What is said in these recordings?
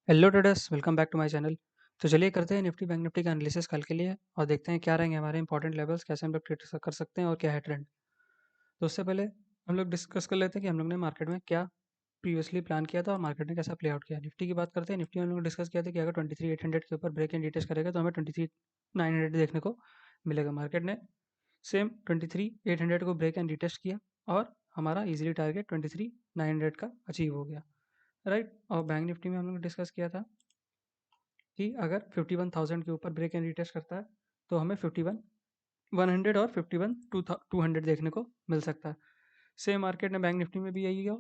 Hello traders, welcome back to my channel. तो चलिए करते हैं निफ्टी बैंक निफ्टी का एनालिसिस कल के लिए और देखते हैं क्या रहेंगे हमारे इंपॉर्टेंट लेवल्स, कैसे हम लोग ट्रेड कर सकते हैं और क्या है ट्रेंड। तो उससे पहले हम लोग डिस्कस कर लेते हैं कि हम लोग ने मार्केट में क्या प्रीवियसली प्लान किया था और मार्केट ने कैसा प्ले आउट किया। निफ्टी की बात करते हैं। निफ्टी में हम लोग डिस्कस किया था कि अगर 23,800 के ऊपर ब्रेक एंड रिटेस्ट करेगा तो हमें 23,900 देखने को मिलेगा। मार्केट ने सेम 23,800 को ब्रेक एंड रिटेस्ट किया और हमारा इजीली टारगेट 23,900 का अचीव हो गया, राइट। और बैंक निफ्टी में हम लोग डिस्कस किया था कि अगर 51,000 के ऊपर ब्रेक एंड रिटेस्ट करता है तो हमें 51,100 और 51,200 देखने को मिल सकता है। सेम मार्केट ने बैंक निफ्टी में भी यही किया।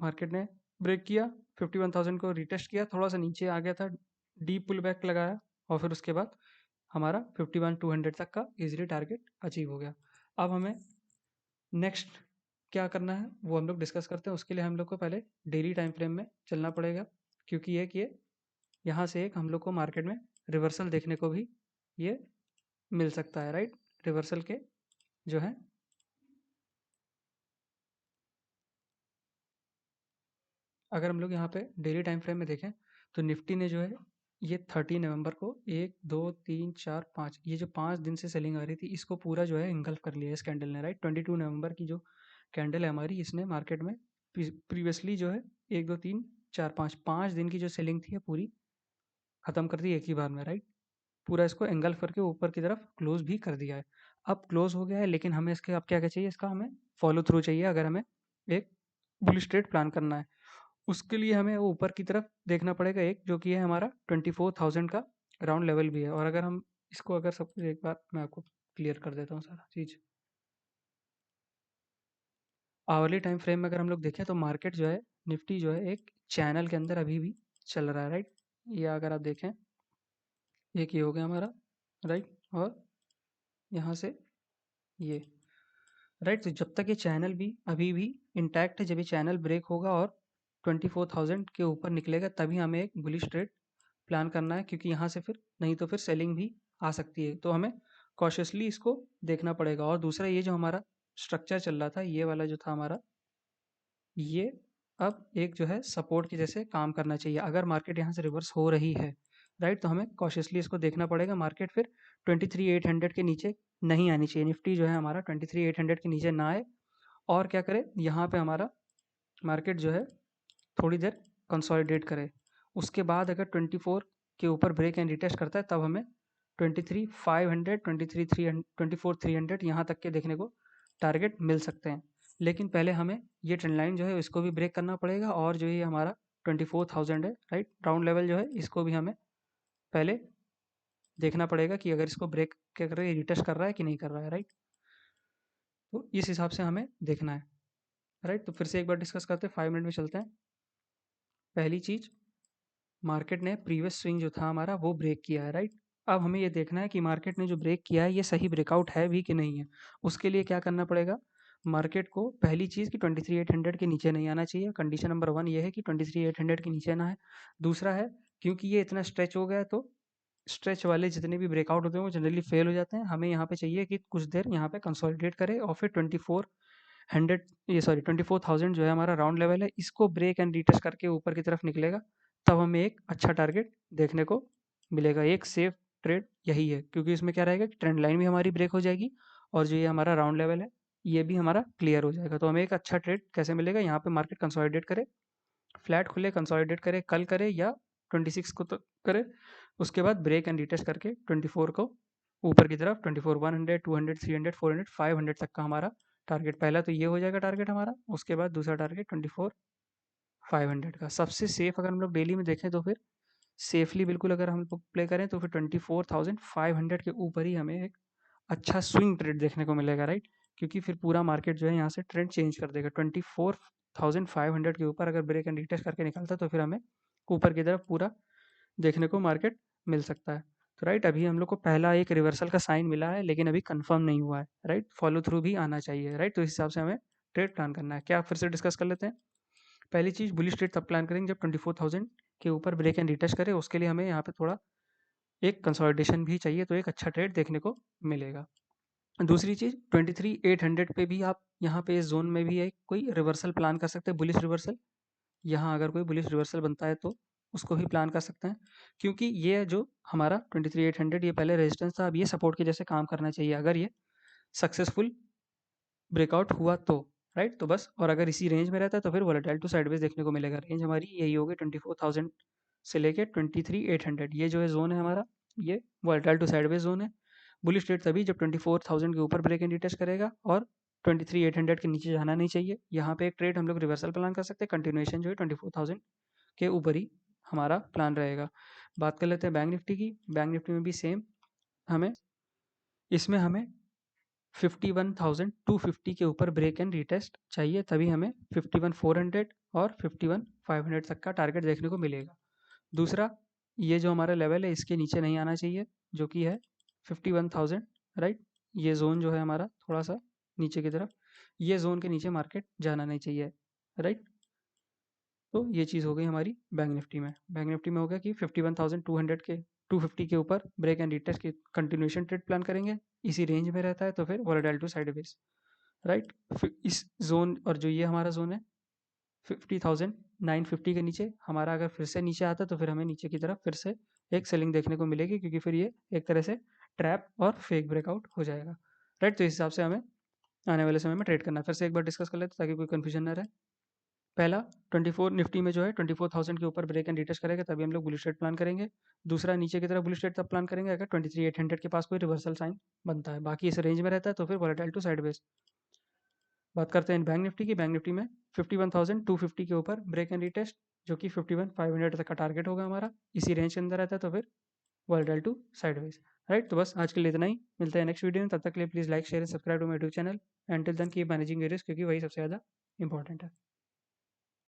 मार्केट ने ब्रेक किया, 51,000 को रिटेस्ट किया, थोड़ा सा नीचे आ गया था, डीप पुल बैक लगाया और फिर उसके बाद हमारा 51,200 तक का इजीली टारगेट अचीव हो गया। अब हमें नेक्स्ट क्या करना है वो हम लोग डिस्कस करते हैं। उसके लिए हम लोग को पहले डेली टाइम फ्रेम में चलना पड़ेगा, क्योंकि ये यहाँ से एक हम लोग को मार्केट में रिवर्सल देखने को भी ये मिल सकता है, राइट। रिवर्सल के जो है, अगर हम लोग यहाँ पे डेली टाइम फ्रेम में देखें तो निफ्टी ने जो है ये 30 नवंबर को 1 2 3 4 5, ये जो 5 दिन से सेलिंग आ रही थी इसको पूरा जो है इंगल्फ कर लिया इस कैंडल ने, राइट। 22 नवंबर की जो कैंडल है हमारी, इसने मार्केट में प्रीवियसली जो है 1 2 3 4 5 5 दिन की जो सेलिंग थी पूरी खत्म कर दी एक ही बार में, राइट। पूरा इसको एंगल्फ करके ऊपर की तरफ क्लोज भी कर दिया है। अब क्लोज हो गया है, लेकिन हमें इसके अब क्या क्या चाहिए, इसका हमें फॉलो थ्रू चाहिए अगर हमें एक बुलिश ट्रेड प्लान करना है। उसके लिए हमें वो ऊपर की तरफ देखना पड़ेगा, एक जो कि है हमारा 24,000 का राउंड लेवल भी है। और अगर हम इसको अगर सब कुछ एक बार मैं आपको क्लियर कर देता हूँ सारा चीज़। आवरली टाइम फ्रेम में अगर हम लोग देखें तो मार्केट जो है, निफ्टी जो है एक चैनल के अंदर अभी भी चल रहा है, राइट। ये अगर आप देखें, एक ये हो गया हमारा, राइट। और यहाँ से ये, राइट। तो जब तक ये चैनल भी अभी भी इंटैक्ट है, जब ये चैनल ब्रेक होगा और 24,000 के ऊपर निकलेगा तभी हमें एक बुलिश ट्रेड प्लान करना है, क्योंकि यहाँ से फिर नहीं तो फिर सेलिंग भी आ सकती है। तो हमें कॉशियसली इसको देखना पड़ेगा। और दूसरा ये जो हमारा स्ट्रक्चर चल रहा था, ये वाला जो था हमारा, ये अब एक जो है सपोर्ट की जैसे काम करना चाहिए। अगर मार्केट यहाँ से रिवर्स हो रही है, राइट, तो हमें कॉशियसली इसको देखना पड़ेगा। मार्केट फिर 23,800 के नीचे नहीं आनी चाहिए। निफ्टी जो है हमारा 23,800 के नीचे ना आए और क्या करे, यहाँ पे हमारा मार्केट जो है थोड़ी देर कंसोलिडेट करे। उसके बाद अगर 24 के ऊपर ब्रेक एंड रिटेस्ट करता है तब हमें 23,500, 24,300 यहाँ तक के देखने को टारगेट मिल सकते हैं। लेकिन पहले हमें ये ट्रेंड लाइन जो है इसको भी ब्रेक करना पड़ेगा, और जो ये हमारा 24,000 है, राइट, राउंड लेवल जो है इसको भी हमें पहले देखना पड़ेगा कि अगर इसको ब्रेक क्या कर रहा है, रिटेस्ट कर रहा है कि नहीं कर रहा है, राइट। तो इस हिसाब से हमें देखना है, राइट। तो फिर से एक बार डिस्कस करते हैं, 5 मिनट में चलते हैं। पहली चीज, मार्केट ने प्रीवियस स्विंग जो था हमारा वो ब्रेक किया है, राइट। अब हमें ये देखना है कि मार्केट ने जो ब्रेक किया है ये सही ब्रेकआउट है भी कि नहीं है। उसके लिए क्या करना पड़ेगा, मार्केट को पहली चीज़ कि 23,800 के नीचे नहीं आना चाहिए। कंडीशन नंबर 1 ये है कि 23,800 के नीचे ना है। दूसरा है, क्योंकि ये इतना स्ट्रेच हो गया है तो स्ट्रेच वाले जितने भी ब्रेकआउट होते हैं वो जनरली फेल हो जाते हैं। हमें यहाँ पे चाहिए कि कुछ देर यहाँ पे कंसोलिडेट करे और फिर 24,000 जो है हमारा राउंड लेवल है, इसको ब्रेक एंड रिटेस्ट करके ऊपर की तरफ निकलेगा, तब हमें एक अच्छा टारगेट देखने को मिलेगा। एक सेफ ट्रेड यही है, क्योंकि इसमें क्या रहेगा कि ट्रेंड लाइन भी हमारी ब्रेक हो जाएगी और जो ये हमारा राउंड लेवल है ये भी हमारा क्लियर हो जाएगा। तो हमें एक अच्छा ट्रेड कैसे मिलेगा, यहाँ पे मार्केट कंसोलिडेट करे, फ्लैट खुले, कंसोलिडेट करे, कल करे या 26 को तो करे, उसके बाद ब्रेक एंड रिटेस्ट करके 24 को ऊपर की तरफ 24,100, 200, 300, 400, 500 तक का हमारा टारगेट, पहला तो ये हो जाएगा टारगेट हमारा। उसके बाद दूसरा टारगेट 24,500 का। सबसे सेफ अगर हम लोग डेली में देखें तो फिर सेफली बिल्कुल अगर हम लोग प्ले करें तो फिर 24,500 के ऊपर ही हमें एक अच्छा स्विंग ट्रेड देखने को मिलेगा, राइट। क्योंकि फिर पूरा मार्केट जो है यहाँ से ट्रेंड चेंज कर देगा। 24,500 के ऊपर अगर ब्रेक एंड रिटेस्ट करके निकलता है तो फिर हमें ऊपर की तरफ पूरा देखने को मार्केट मिल सकता है। तो राइट, अभी हम लोग को पहला एक रिवर्सल का साइन मिला है लेकिन अभी कंफर्म नहीं हुआ है, राइट। फॉलो थ्रू भी आना चाहिए, राइट। तो इस हिसाब से हमें ट्रेड प्लान करना है। क्या फिर से डिस्कस कर लेते हैं। पहली चीज़, बुलिश ट्रेड तब प्लान करेंगे जब 24,000 के ऊपर ब्रेक एंड रिटेस्ट करे। उसके लिए हमें यहाँ पे थोड़ा एक कंसोलिडेशन भी चाहिए, तो एक अच्छा ट्रेड देखने को मिलेगा। दूसरी चीज़, 23,800 पे भी आप यहाँ पे इस जोन में भी एक कोई रिवर्सल प्लान कर सकते हैं, बुलिश रिवर्सल। यहाँ अगर कोई बुलिश रिवर्सल बनता है तो उसको भी प्लान कर सकते हैं, क्योंकि ये जो हमारा 23,800 ये पहले रेजिस्टेंस था, अब ये सपोर्ट के जैसे काम करना चाहिए अगर ये सक्सेसफुल ब्रेकआउट हुआ तो, राइट। तो बस, और अगर इसी रेंज में रहता है तो फिर वोलेटाइल टू साइडवेज देखने को मिलेगा। रेंज हमारी यही होगी 24,000 से लेके 23,800, ये जो है जोन है हमारा, ये वोलेटाइल टू साइडवेज जोन है। बुलिश ट्रेड तभी जब 24,000 के ऊपर ब्रेक एंड रीटेस्ट करेगा और 23,800 के नीचे जाना नहीं चाहिए। यहाँ पे एक ट्रेड हम लोग रिवर्सल प्लान कर सकते हैं, कंटिन्यूएशन जो है 24,000 के ऊपर ही हमारा प्लान रहेगा। बात कर लेते हैं बैंक निफ्टी की। बैंक निफ्टी में भी सेम, हमें इसमें हमें 51,250 के ऊपर ब्रेक एंड रीटेस्ट चाहिए, तभी हमें 51,400 और 51,500 तक का टारगेट देखने को मिलेगा। दूसरा, ये जो हमारा लेवल है इसके नीचे नहीं आना चाहिए, जो कि है 51,000, राइट। ये जोन जो है हमारा थोड़ा सा नीचे की तरफ, ये जोन के नीचे मार्केट जाना नहीं चाहिए, राइट। तो ये चीज़ हो गई हमारी बैंक निफ्टी में। बैंक निफ्टी में हो गया कि 51,200 के 250 के ऊपर ब्रेक एंड रिटेस्ट की कंटिन्यूएशन ट्रेड प्लान करेंगे, इसी रेंज में रहता है तो फिर वोलेटाइल टू साइडवेज, राइट। फिर इस जोन, और जो ये हमारा जोन है 50,950 के नीचे हमारा अगर फिर से नीचे आता है तो फिर हमें नीचे की तरफ फिर से एक सेलिंग देखने को मिलेगी, क्योंकि फिर ये एक तरह से ट्रैप और फेक ब्रेकआउट हो जाएगा, राइट। तो इस हिसाब से हमें आने वाले समय में ट्रेड करना है। फिर से एक बार डिस्कस कर लेते हैं ताकि कोई कंफ्यूजन ना रहे। पहला, 24 निफ्टी में जो है 24,000 के ऊपर ब्रेक एंड रिटेस्ट करेगा तभी हम लोग बुलिश ट्रेड प्लान करेंगे। दूसरा, नीचे की तरफ बुलिश ट्रेड तब प्लान करेंगे अगर 23,800 के पास कोई रिवर्सल साइन बनता है, बाकी इस रेंज में रहता है तो फिर वोलेटाइल टू साइडवेज। बात करते हैं बैंक निफ्टी की। बैंक निफ्टी में 51,250 के ऊपर ब्रेक एंड रिटेस्ट, जो कि 51,500 तक का टारगेट होगा हमारा, इसी रेंज के अंदर रहता है तो फिर वोलेटाइल टू साइडवेज, राइट। तो बस आज के लिए इतना ही, मिलते हैं नेक्स्ट वीडियो में। तब तक के लिए please like share and subscribe to my YouTube channel, and till then keep managing your risk, क्योंकि वही सबसे ज़्यादा इंपॉर्टेंट है।